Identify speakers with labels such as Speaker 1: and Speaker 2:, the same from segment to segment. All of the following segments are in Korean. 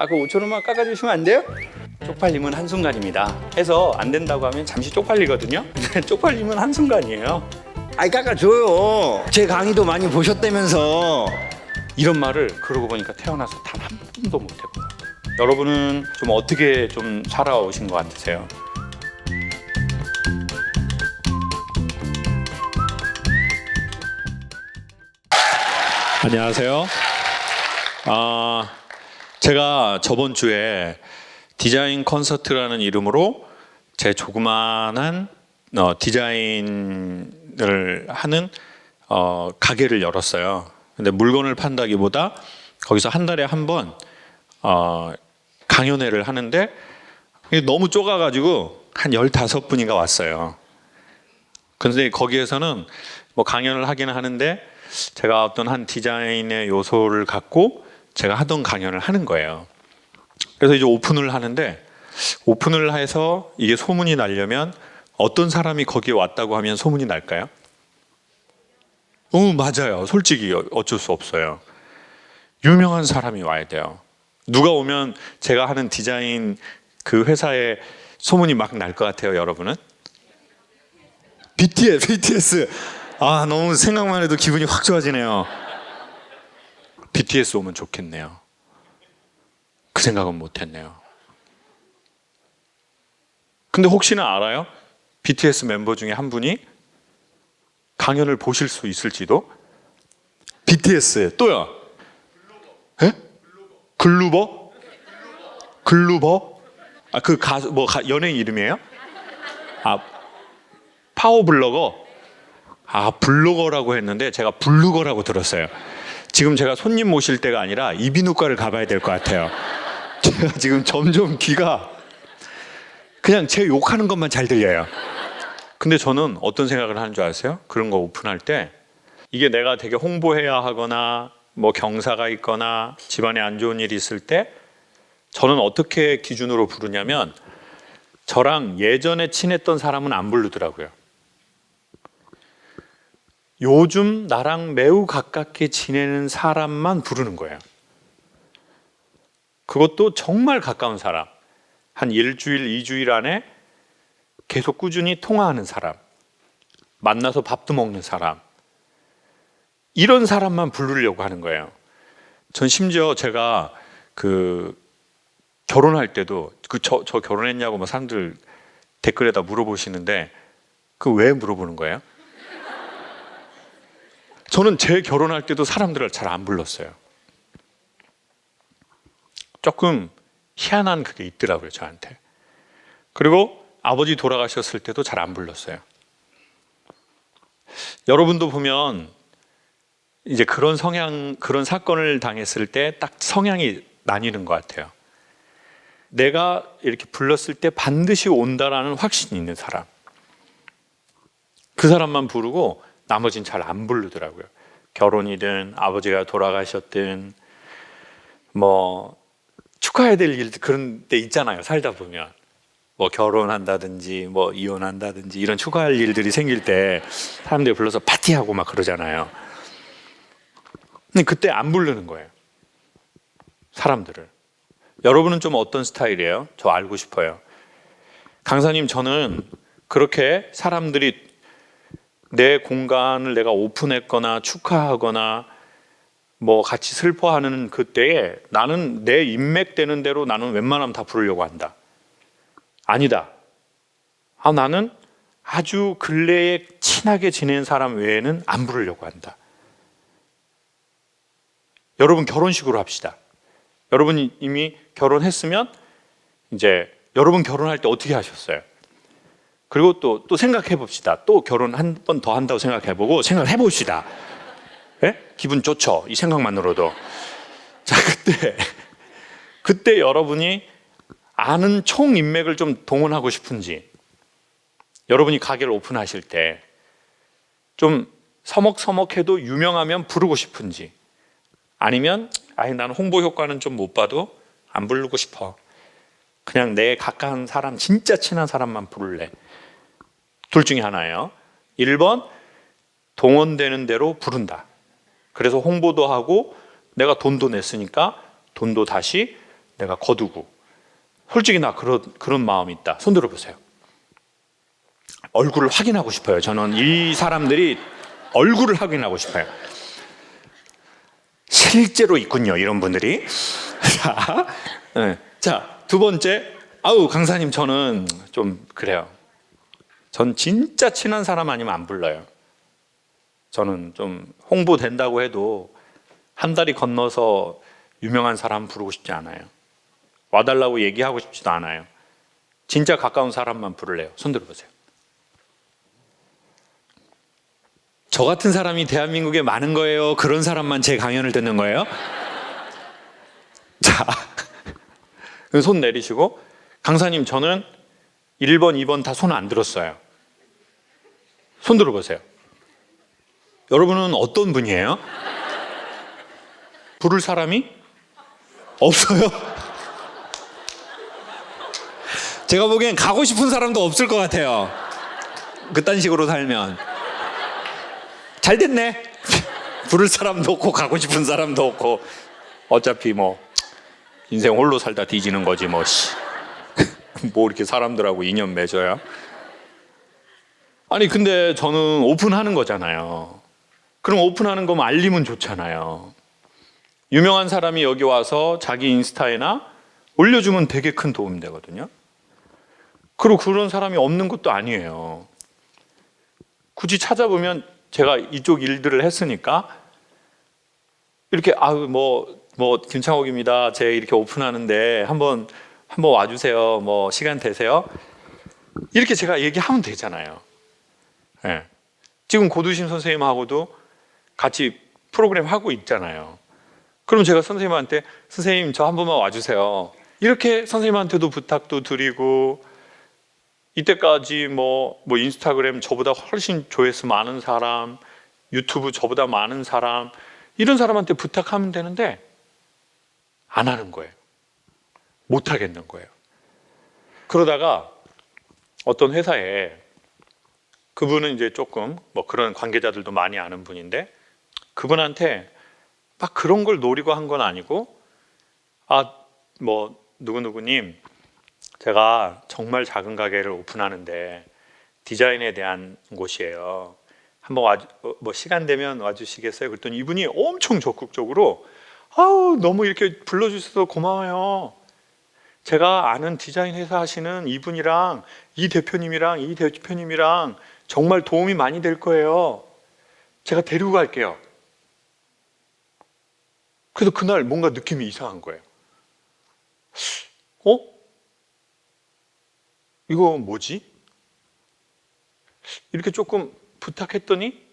Speaker 1: 그 5천 원만 깎아주시면 안 돼요? 쪽팔림은 한순간입니다 해서 안 된다고 하면 잠시 쪽팔리거든요. 쪽팔림은 한순간이에요.
Speaker 2: 아이 깎아줘요. 제 강의도 많이 보셨다면서.
Speaker 1: 이런 말을 그러고 보니까 태어나서 단 한 번도 못 해본 것 같아요. 여러분은 좀 어떻게 좀 살아오신 것 같으세요? 안녕하세요. 제가 저번 주에 디자인 콘서트라는 이름으로 제 조그만한 디자인을 하는 가게를 열었어요. 근데 물건을 판다기보다 거기서 한 달에 한 번 강연회를 하는데 너무 좁아가지고 한 15분인가 왔어요. 근데 거기에서는 뭐 강연을 하기는 하는데 제가 어떤 한 디자인의 요소를 갖고 제가 하던 강연을 하는 거예요. 그래서 이제 오픈을 하는데, 오픈을 해서 이게 소문이 나려면 어떤 사람이 거기에 왔다고 하면 소문이 날까요? 맞아요. 솔직히 어쩔 수 없어요. 유명한 사람이 와야 돼요. 누가 오면 제가 하는 디자인 그 회사에 소문이 막 날 것 같아요. 여러분은? BTS. 너무 생각만 해도 기분이 확 좋아지네요. BTS 오면 좋겠네요. 그 생각은 못했네요. 근데 혹시나 알아요? BTS 멤버 중에 한 분이 강연을 보실 수 있을지도? BTS 또요? 에? 글루버? 글루버? 그 가수 연예인 이름이에요? 파워블로거? 블로거라고 했는데 제가 블루거라고 들었어요. 지금 제가 손님 모실 때가 아니라 이비인후과를 가봐야 될 것 같아요. 제가 지금 점점 귀가 그냥 제 욕하는 것만 잘 들려요. 근데 저는 어떤 생각을 하는 줄 아세요? 그런 거 오픈할 때 이게 내가 되게 홍보해야 하거나 뭐 경사가 있거나 집안에 안 좋은 일이 있을 때 저는 어떻게 기준으로 부르냐면 저랑 예전에 친했던 사람은 안 부르더라고요. 요즘 나랑 매우 가깝게 지내는 사람만 부르는 거예요. 그것도 정말 가까운 사람. 한 일주일, 2주일 안에 계속 꾸준히 통화하는 사람. 만나서 밥도 먹는 사람. 이런 사람만 부르려고 하는 거예요. 전 심지어 제가 결혼할 때도 저 결혼했냐고 뭐 사람들 댓글에다 물어보시는데 왜 물어보는 거예요? 저는 제 결혼할 때도 사람들을 잘 안 불렀어요. 조금 희한한 그게 있더라고요, 저한테. 그리고 아버지 돌아가셨을 때도 잘 안 불렀어요. 여러분도 보면 이제 그런 성향, 그런 사건을 당했을 때 딱 성향이 나뉘는 것 같아요. 내가 이렇게 불렀을 때 반드시 온다라는 확신이 있는 사람. 그 사람만 부르고 나머지는 잘 안 부르더라고요. 결혼이든 아버지가 돌아가셨든 뭐 축하해야 될 일들 그런 데 있잖아요. 살다 보면 뭐 결혼한다든지 뭐 이혼한다든지 이런 축하할 일들이 생길 때 사람들이 불러서 파티하고 막 그러잖아요. 근데 그때 안 부르는 거예요. 사람들을. 여러분은 좀 어떤 스타일이에요? 저 알고 싶어요. 강사님, 저는 그렇게 사람들이 내 공간을 내가 오픈했거나 축하하거나 뭐 같이 슬퍼하는 그때에 나는 내 인맥되는 대로 나는 웬만하면 다 부르려고 한다. 아니다. 나는 아주 근래에 친하게 지낸 사람 외에는 안 부르려고 한다. 여러분 결혼식으로 합시다. 여러분이 이미 결혼했으면 이제 여러분 결혼할 때 어떻게 하셨어요? 그리고 또 생각해 봅시다. 또 결혼 한 번 더 한다고 생각해보고 생각해 봅시다. 예? 기분 좋죠? 이 생각만으로도. 자, 그때 여러분이 아는 총 인맥을 좀 동원하고 싶은지, 여러분이 가게를 오픈하실 때 좀 서먹서먹해도 유명하면 부르고 싶은지, 아니면 나는 홍보 효과는 좀 못 봐도 안 부르고 싶어. 그냥 내 가까운 사람, 진짜 친한 사람만 부를래. 둘 중에 하나예요. 1번, 동원되는 대로 부른다. 그래서 홍보도 하고 내가 돈도 냈으니까 돈도 다시 내가 거두고. 솔직히 나 그런 마음이 있다. 손 들어보세요. 얼굴을 확인하고 싶어요. 저는 이 사람들이 얼굴을 확인하고 싶어요. 실제로 있군요, 이런 분들이. 자, 네. 자, 두 번째. 아우, 강사님, 저는 좀 그래요. 전 진짜 친한 사람 아니면 안 불러요. 저는 좀 홍보된다고 해도 한 다리 건너서 유명한 사람 부르고 싶지 않아요. 와달라고 얘기하고 싶지도 않아요. 진짜 가까운 사람만 부를래요. 손 들어보세요. 저 같은 사람이 대한민국에 많은 거예요? 그런 사람만 제 강연을 듣는 거예요? 자, 손 내리시고. 강사님, 저는 1번, 2번 다 손 안 들었어요. 손 들어보세요. 여러분은 어떤 분이에요? 부를 사람이 없어요? 제가 보기엔 가고 싶은 사람도 없을 것 같아요. 그딴 식으로 살면. 잘 됐네. 부를 사람도 없고 가고 싶은 사람도 없고 어차피 뭐 인생 홀로 살다 뒤지는 거지 뭐. 뭐 이렇게 사람들하고 인연 맺어야. 아니 근데 저는 오픈하는 거잖아요. 그럼 오픈하는 거면 알리면 좋잖아요. 유명한 사람이 여기 와서 자기 인스타에나 올려주면 되게 큰 도움이 되거든요. 그리고 그런 사람이 없는 것도 아니에요. 굳이 찾아보면 제가 이쪽 일들을 했으니까 이렇게 뭐 김창옥입니다. 제가 이렇게 오픈하는데 한번 와주세요. 뭐 시간 되세요? 이렇게 제가 얘기하면 되잖아요. 네. 지금 고두심 선생님하고도 같이 프로그램 하고 있잖아요. 그럼 제가 선생님한테 선생님 저 한 번만 와주세요. 이렇게 선생님한테도 부탁도 드리고 이때까지 뭐 인스타그램 저보다 훨씬 조회수 많은 사람, 유튜브 저보다 많은 사람 이런 사람한테 부탁하면 되는데 안 하는 거예요. 못 하겠는 거예요. 그러다가 어떤 회사에 그분은 이제 조금 뭐 그런 관계자들도 많이 아는 분인데 그분한테 막 그런 걸 노리고 한 건 아니고 뭐 누구누구님 제가 정말 작은 가게를 오픈하는데 디자인에 대한 곳이에요. 한번 뭐 시간 되면 와주시겠어요? 그랬더니 이분이 엄청 적극적으로 너무 이렇게 불러주셔서 고마워요. 제가 아는 디자인 회사 하시는 이분이랑 이 대표님이랑 정말 도움이 많이 될 거예요. 제가 데리고 갈게요. 그래서 그날 뭔가 느낌이 이상한 거예요. 이거 뭐지? 이렇게 조금 부탁했더니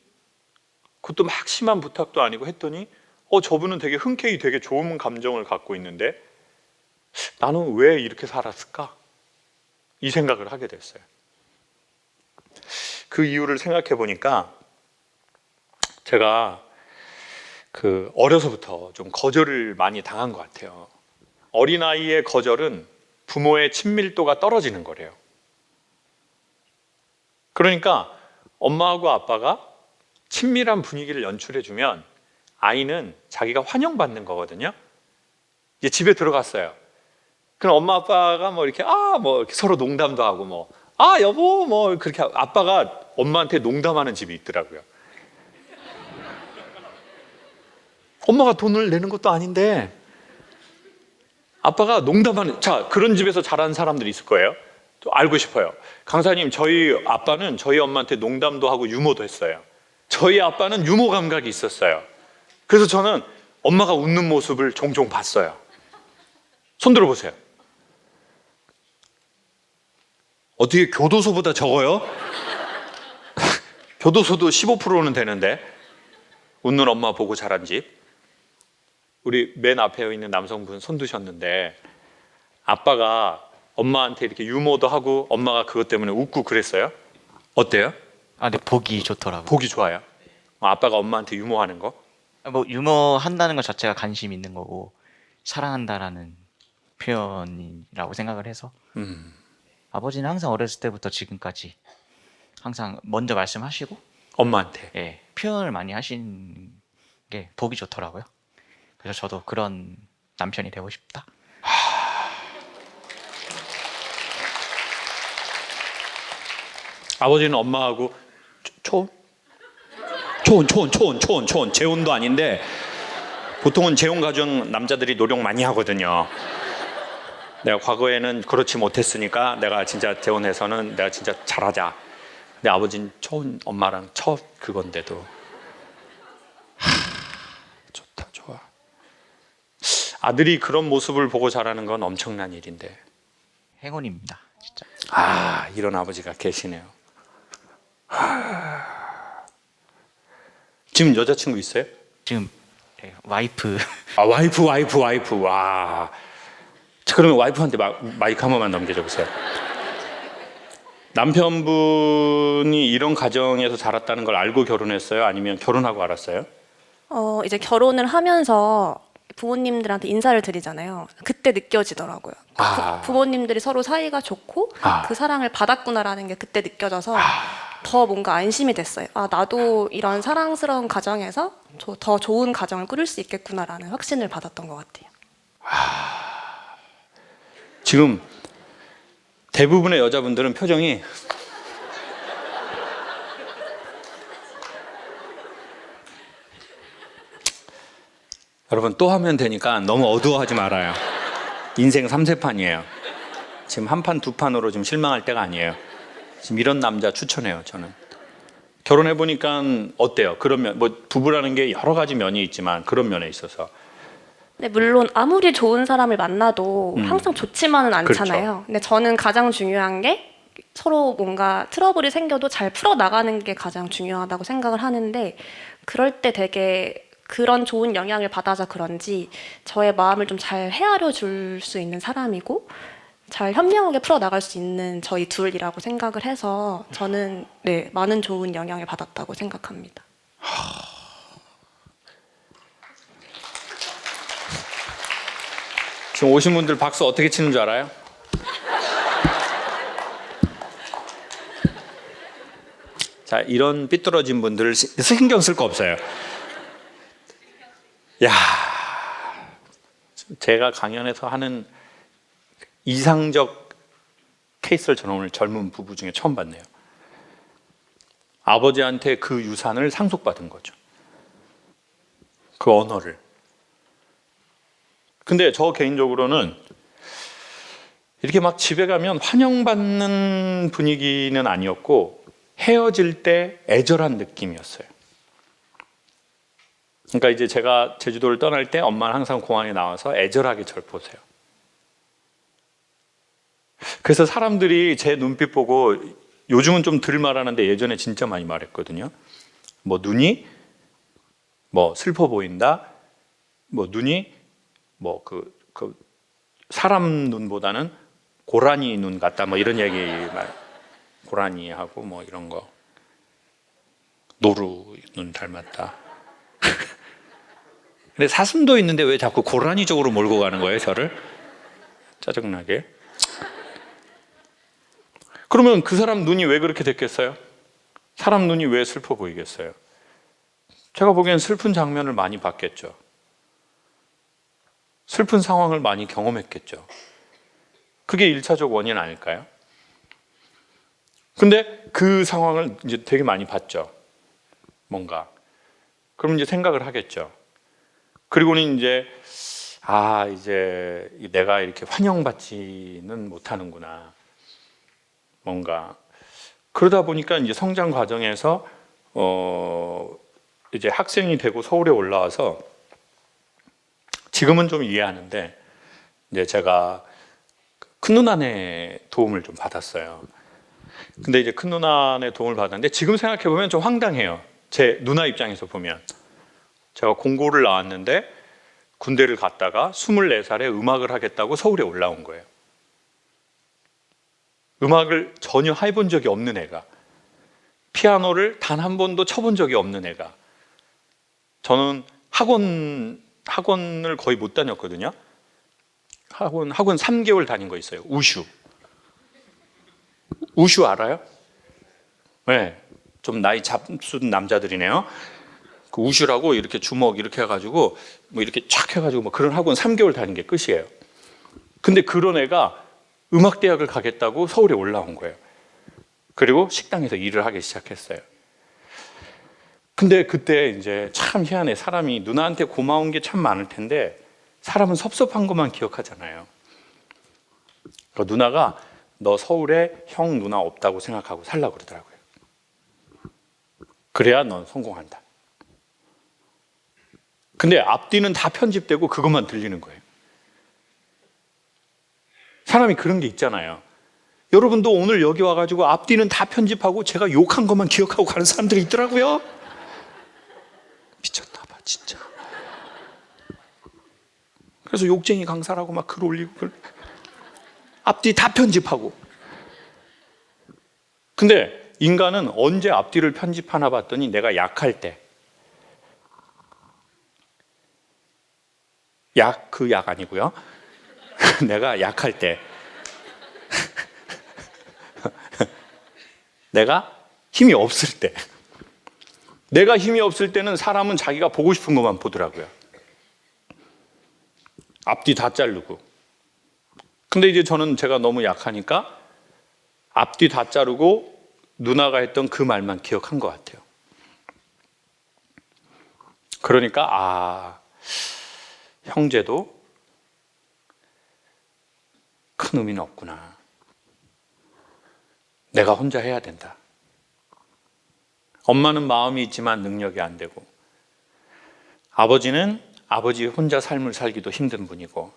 Speaker 1: 그것도 막 심한 부탁도 아니고 했더니 저분은 되게 흔쾌히 되게 좋은 감정을 갖고 있는데 나는 왜 이렇게 살았을까? 이 생각을 하게 됐어요. 그 이유를 생각해 보니까 제가 어려서부터 좀 거절을 많이 당한 것 같아요. 어린아이의 거절은 부모의 친밀도가 떨어지는 거래요. 그러니까 엄마하고 아빠가 친밀한 분위기를 연출해주면 아이는 자기가 환영받는 거거든요. 이제 집에 들어갔어요. 그럼 엄마 아빠가 뭐 이렇게 이렇게 서로 농담도 하고 여보 뭐 그렇게 아빠가 엄마한테 농담하는 집이 있더라고요. 엄마가 돈을 내는 것도 아닌데 아빠가 농담하는 그런 집에서 자란 사람들이 있을 거예요. 또 알고 싶어요. 강사님, 저희 아빠는 저희 엄마한테 농담도 하고 유머도 했어요. 저희 아빠는 유머 감각이 있었어요. 그래서 저는 엄마가 웃는 모습을 종종 봤어요. 손 들어보세요. 어떻게 교도소보다 적어요? 교도소도 15%는 되는데 웃는 엄마 보고 자란 집. 우리 맨 앞에 있는 남성분 손 드셨는데 아빠가 엄마한테 이렇게 유머도 하고 엄마가 그것 때문에 웃고 그랬어요? 어때요?
Speaker 3: 근데 보기 좋더라고요.
Speaker 1: 보기 좋아요? 아빠가 엄마한테 유머하는 거?
Speaker 3: 뭐 유머 한다는 것 자체가 관심 있는 거고 사랑한다라는 표현이라고 생각을 해서 아버지는 항상 어렸을 때부터 지금까지 항상 먼저 말씀하시고
Speaker 1: 엄마한테.
Speaker 3: 표현을 많이 하신 게 보기 좋더라고요. 그래서 저도 그런 남편이 되고 싶다.
Speaker 1: 아버지는 엄마하고 초혼 재혼도 아닌데 보통은 재혼 가정 남자들이 노력 많이 하거든요. 내가 과거에는 그렇지 못했으니까 내가 진짜 재혼해서는 내가 진짜 잘하자. 근데 아버지는 초혼 엄마랑 첫 그건데도 좋다 좋아. 아들이 그런 모습을 보고 자라는 건 엄청난 일인데.
Speaker 3: 행운입니다. 진짜.
Speaker 1: 이런 아버지가 계시네요. 지금 여자친구 있어요?
Speaker 3: 지금 네, 와이프
Speaker 1: 와이프. 와. 자, 그러면 와이프한테 마이크 한 번만 넘겨줘 보세요. 남편분이 이런 가정에서 자랐다는 걸 알고 결혼했어요? 아니면 결혼하고 알았어요?
Speaker 4: 이제 결혼을 하면서 부모님들한테 인사를 드리잖아요. 그때 느껴지더라고요. 부모님들이 서로 사이가 좋고 그 사랑을 받았구나라는 게 그때 느껴져서 더 뭔가 안심이 됐어요. 나도 이런 사랑스러운 가정에서 더 좋은 가정을 꾸릴 수 있겠구나라는 확신을 받았던 것 같아요.
Speaker 1: 지금 대부분의 여자분들은 표정이 여러분 또 하면 되니까 너무 어두워하지 말아요. 인생 3세판이에요. 지금 한 판, 두 판으로 지금 실망할 때가 아니에요. 지금 이런 남자 추천해요, 저는. 결혼해보니까 어때요? 그런 면, 뭐 부부라는 게 여러 가지 면이 있지만 그런 면에 있어서.
Speaker 4: 근데 물론 아무리 좋은 사람을 만나도 항상 좋지만은 않잖아요.
Speaker 1: 그렇죠.
Speaker 4: 근데 저는 가장 중요한 게 서로 뭔가 트러블이 생겨도 잘 풀어나가는 게 가장 중요하다고 생각을 하는데 그럴 때 되게 그런 좋은 영향을 받아서 그런지 저의 마음을 좀 잘 헤아려 줄 수 있는 사람이고 잘 현명하게 풀어나갈 수 있는 저희 둘이라고 생각을 해서 저는 네, 많은 좋은 영향을 받았다고 생각합니다.
Speaker 1: 지금 오신 분들 박수 어떻게 치는 줄 알아요? 자, 이런 삐뚤어진 분들 신경 쓸 거 없어요. 야, 제가 강연에서 하는 이상적 케이스를 저는 오늘 젊은 부부 중에 처음 봤네요. 아버지한테 그 유산을 상속받은 거죠. 그 언어를. 근데 저 개인적으로는 이렇게 막 집에 가면 환영받는 분위기는 아니었고 헤어질 때 애절한 느낌이었어요. 그러니까 이제 제가 제주도를 떠날 때 엄마는 항상 공항에 나와서 애절하게 절 보세요. 그래서 사람들이 제 눈빛 보고 요즘은 좀 덜 말하는데 예전에 진짜 많이 말했거든요. 뭐 눈이 뭐 슬퍼 보인다. 뭐 눈이 뭐 그 사람 눈보다는 고라니 눈 같다. 뭐 이런 얘기 고라니하고 뭐 이런 거. 노루 눈 닮았다. 근데 사슴도 있는데 왜 자꾸 고라니 쪽으로 몰고 가는 거예요, 저를? 짜증나게. 그러면 그 사람 눈이 왜 그렇게 됐겠어요? 사람 눈이 왜 슬퍼 보이겠어요? 제가 보기엔 슬픈 장면을 많이 봤겠죠. 슬픈 상황을 많이 경험했겠죠. 그게 1차적 원인 아닐까요? 근데 그 상황을 이제 되게 많이 봤죠. 뭔가. 그럼 이제 생각을 하겠죠. 그리고는 이제 이제 내가 이렇게 환영받지는 못하는구나. 뭔가 그러다 보니까 이제 성장 과정에서 이제 학생이 되고 서울에 올라와서 지금은 좀 이해하는데 이제 제가 큰 누나네 도움을 좀 받았어요. 근데 이제 큰 누나네 도움을 받았는데 지금 생각해 보면 좀 황당해요. 제 누나 입장에서 보면 제가 공고를 나왔는데 군대를 갔다가 24살에 음악을 하겠다고 서울에 올라온 거예요. 음악을 전혀 해본 적이 없는 애가, 피아노를 단 한 번도 쳐본 적이 없는 애가. 저는 학원을 거의 못 다녔거든요. 학원 3개월 다닌 거 있어요. 우슈 알아요? 네, 좀 나이 잡순 남자들이네요. 그 우슈라고 이렇게 주먹 이렇게 해가지고 뭐 이렇게 쫙 해가지고 뭐 그런 학원 3개월 다닌 게 끝이에요. 근데 그런 애가 음악대학을 가겠다고 서울에 올라온 거예요. 그리고 식당에서 일을 하기 시작했어요. 근데 그때 이제 참 희한해. 사람이 누나한테 고마운 게 참 많을 텐데 사람은 섭섭한 것만 기억하잖아요. 그러니까 누나가 너 서울에 형 누나 없다고 생각하고 살라고 그러더라고요. 그래야 넌 성공한다. 근데 앞뒤는 다 편집되고 그것만 들리는 거예요. 사람이 그런 게 있잖아요. 여러분도 오늘 여기 와가지고 앞뒤는 다 편집하고 제가 욕한 것만 기억하고 가는 사람들이 있더라고요. 미쳤나 봐 진짜. 그래서 욕쟁이 강사라고 막 글 올리고 앞뒤 다 편집하고. 근데 인간은 언제 앞뒤를 편집하나 봤더니 내가 약할 때, 그 약 아니고요. 내가 약할 때, 내가 힘이 없을 때, 내가 힘이 없을 때는 사람은 자기가 보고 싶은 것만 보더라고요. 앞뒤 다 자르고. 근데 이제 저는 제가 너무 약하니까 앞뒤 다 자르고 누나가 했던 그 말만 기억한 것 같아요. 그러니까 형제도 큰 의미는 없구나. 내가 혼자 해야 된다. 엄마는 마음이 있지만 능력이 안 되고, 아버지는 아버지 혼자 삶을 살기도 힘든 분이고,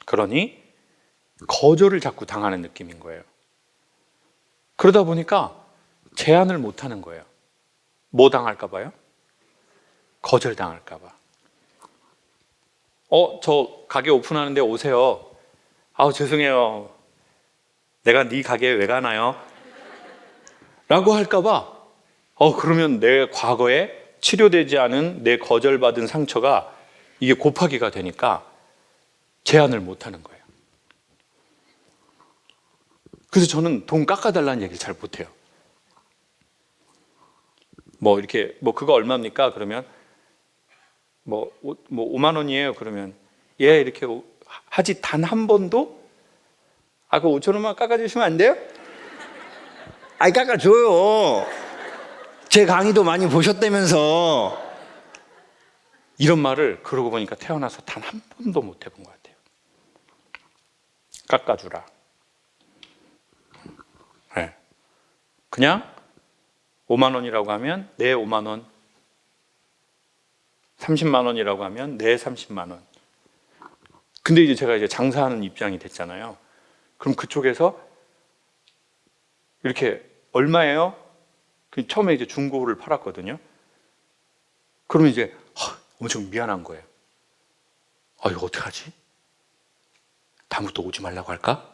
Speaker 1: 그러니 거절을 자꾸 당하는 느낌인 거예요. 그러다 보니까 제안을 못 하는 거예요. 뭐 당할까 봐요? 거절 당할까 봐. 저 가게 오픈하는데 오세요. 죄송해요. 내가 네 가게에 왜 가나요? 라고 할까 봐. 그러면 내 과거에 치료되지 않은 내 거절받은 상처가 이게 곱하기가 되니까 제안을 못 하는 거예요. 그래서 저는 돈 깎아달라는 얘기를 잘 못해요. 이렇게 그거 얼마입니까? 그러면 5만 원이에요. 그러면 이렇게 하지 단 한 번도 그 5천 원만 깎아주시면 안 돼요?
Speaker 2: 깎아줘요. 제 강의도 많이 보셨다면서.
Speaker 1: 이런 말을 그러고 보니까 태어나서 단 한 번도 못 해본 것 같아요. 깎아주라. 네. 그냥 5만 원이라고 하면 내 5만 원, 30만 원이라고 하면 내 30만 원. 근데 이제 제가 장사하는 입장이 됐잖아요. 그럼 그쪽에서 이렇게 얼마예요? 처음에 중고를 팔았거든요. 그러면 이제 엄청 미안한 거예요. 이거 어떡하지? 다음부터 오지 말라고 할까?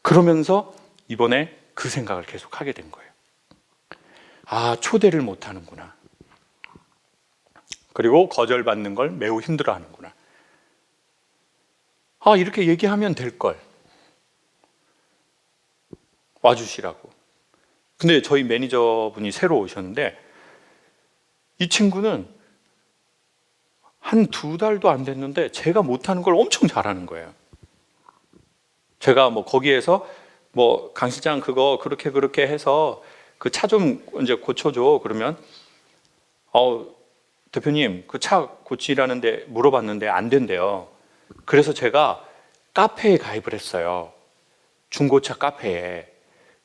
Speaker 1: 그러면서 이번에 그 생각을 계속 하게 된 거예요. 초대를 못 하는구나. 그리고 거절받는 걸 매우 힘들어 하는구나. 이렇게 얘기하면 될 걸. 와주시라고. 근데 저희 매니저분이 새로 오셨는데 이 친구는 한 2달도 안 됐는데 제가 못하는 걸 엄청 잘하는 거예요. 제가 거기에서 강 실장 그거 그렇게 해서 그 차 좀 이제 고쳐줘. 그러면 대표님 그 차 고치라는데 물어봤는데 안 된대요. 그래서 제가 카페에 가입을 했어요. 중고차 카페에.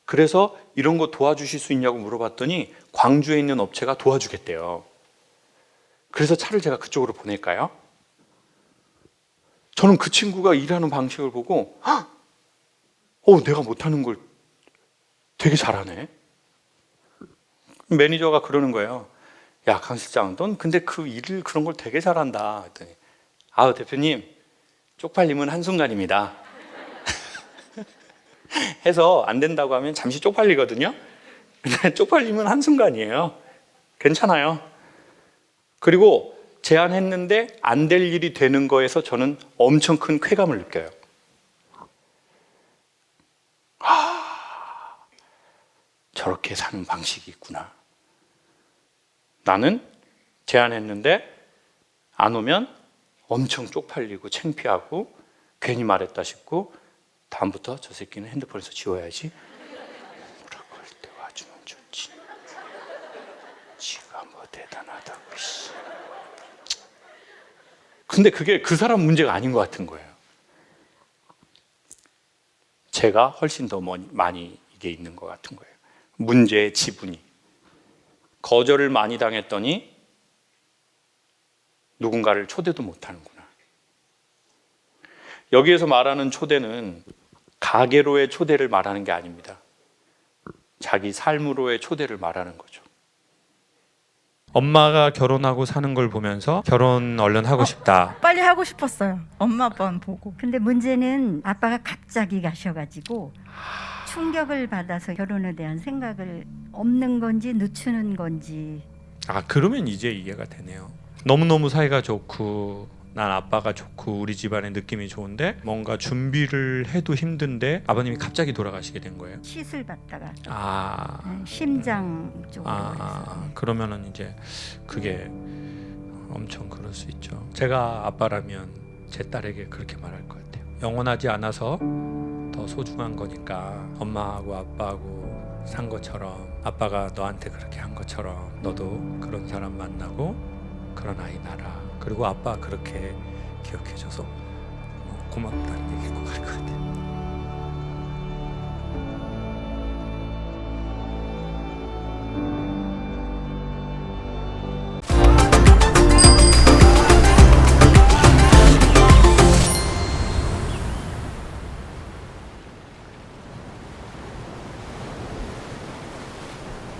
Speaker 1: 그래서 이런 거 도와주실 수 있냐고 물어봤더니 광주에 있는 업체가 도와주겠대요. 그래서 차를 제가 그쪽으로 보낼까요? 저는 그 친구가 일하는 방식을 보고 내가 못하는 걸 되게 잘하네. 매니저가 그러는 거예요. 야, 강 실장, 넌 근데 그 일을 그런 걸 되게 잘한다. 했더니 대표님, 쪽팔림은 한순간입니다. 해서 안 된다고 하면 잠시 쪽팔리거든요. 근데 쪽팔림은 한순간이에요. 괜찮아요. 그리고 제안했는데 안 될 일이 되는 거에서 저는 엄청 큰 쾌감을 느껴요. 저렇게 사는 방식이 있구나. 나는 제안했는데 안 오면 엄청 쪽팔리고 창피하고 괜히 말했다 싶고
Speaker 5: 다음부터 저 새끼는 핸드폰에서 지워야지. 뭐라고 할 때 와주면 좋지. 지가 뭐 대단하다고. 씨. 근데 그게 그 사람 문제가 아닌 것 같은 거예요. 제가 훨씬 더 많이 이게 있는 것 같은 거예요. 문제의 지분이. 거절을 많이 당했더니 누군가를 초대도 못하는구나. 여기에서 말하는 초대는 가계로의 초대를 말하는 게 아닙니다. 자기 삶으로의 초대를 말하는 거죠.
Speaker 1: 엄마가 결혼하고 사는 걸 보면서 결혼 얼른 하고 싶다.
Speaker 6: 빨리 하고 싶었어요. 엄마 아빠는 보고.
Speaker 7: 근데 문제는 아빠가 갑자기 가셔가지고 충격을 받아서 결혼에 대한 생각을 없는 건지 늦추는 건지.
Speaker 1: 아, 그러면 이제 이해가 되네요. 너무너무 사이가 좋고 난 아빠가 좋고 우리 집안의 느낌이 좋은데 뭔가 준비를 해도 힘든데 아버님이 갑자기 돌아가시게 된 거예요.
Speaker 7: 시술 받다가
Speaker 1: 아,
Speaker 7: 심장 쪽으로 해서.
Speaker 1: 그러면은 이제 그게 엄청 그럴 수 있죠. 제가 아빠라면 제 딸에게 그렇게 말할 것 같아요. 영원하지 않아서 더 소중한 거니까 엄마하고 아빠하고 산 것처럼 아빠가 너한테 그렇게 한 것처럼 너도 그런 사람 만나고 그런 아이 낳아라. 그리고 아빠 그렇게 기억해줘서 고맙다는 얘기 꼭 할 것 같아요.